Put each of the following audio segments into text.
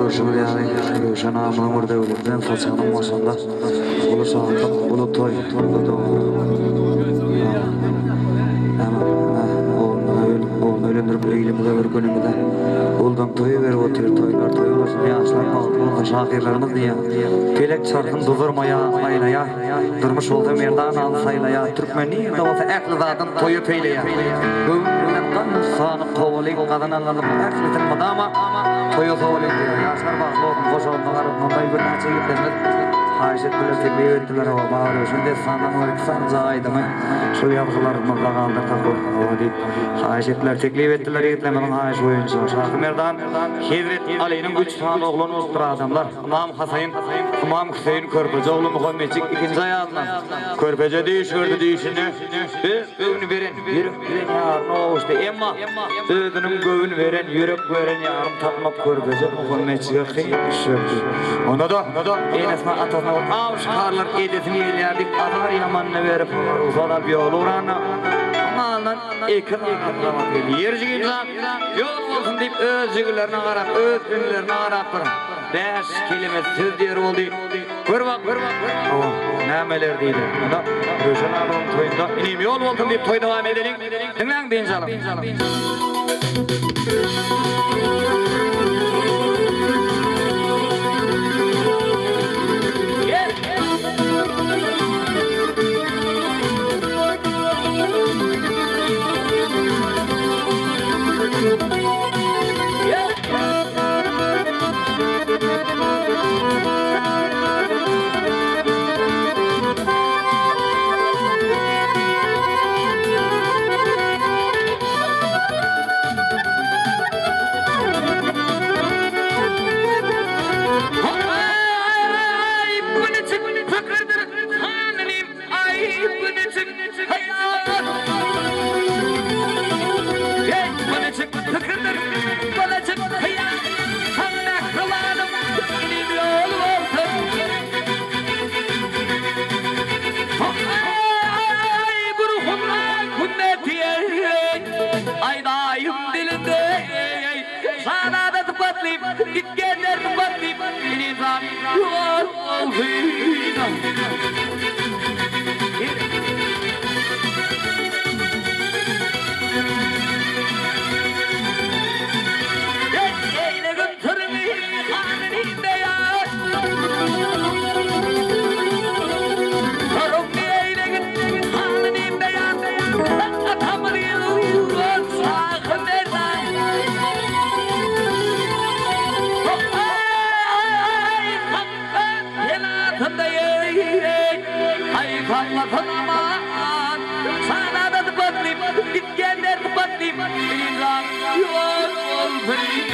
Ruşunu yani Ruşan ağamın orada öldürdüren Foçanın başında Ulu sağlıkın, ulu toy, toyda oğlunu ölündürüp eğilimde bir günümde Oğuldan toyu verip oturuyor, toylar toyu olsun yaşlar kaldı oldu, şakirlerimiz diye Kelek çarkın duzurmaya, maylaya Durmuş olduğum yerden al saylaya Türkmenliği de olsa ekli zaten toyu peyleye Gönlünden kan sanı kovalayıp kadın alalım Eklitin madama toyu kovalayıp diyor Yaşlar bağlı olsun, hoş olsun, arasında bir neçe gittiğimiz Haşet bilir tebliğ ettiler o bağırıyor. Şimdi sandan olarak sanacağıydı mı? Şu yapılarımızda kaldı takıl deyip haşetler teklif ettiler yetlemenin haş oyuncu. Şahı Merdan Hizret Ali'nin 3 tane oğlunu oluştur adamlar. İmam Hasan, İmam Hüseyin Körpece oğlu Muhammedcik ikinci ayağından. Körpece değişirdi değişini. Övünü veren, yürek veren yarın o işte. Emma özünün gövünü veren, yürek veren yarın tatmak Körpece Muhammedcik'e kıyım düşürdü. Onda da Enes'na atasına av çıkarlar edetini ilerdik azar yamanını verip uzada bir yol uğrana amandan ekin anlamak yerci insan yol olsun deyip öz jigülerine qarap öz ünlerine qarap durun 5 kelime söz der oldu bir bak nemeler deydi onda Ruşan ağamın toyunda inim yol olsun deyip toy devam edelim dinlen deyin canım Gitkenler batlayıp inizam yol olfina Eylegin tırını hanıninde ya Sorumlu eylegin hanıninde ya Atamır yılın sakın derden Ay kalmasın aman sana da batlayıp gitkenler batlayıp insan yol olsun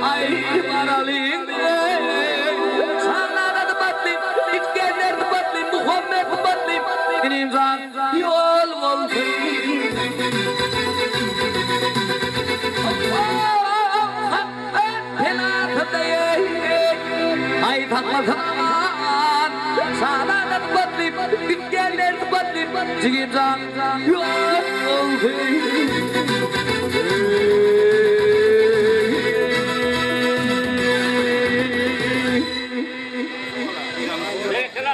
Ay maralıyım sana da batlayıp İçkenler batlayıp Muhammed batlayıp benim zan yol olsun Ay takmasın aman sana da batlayıp İçkenler batlayıp benim zan yol olsun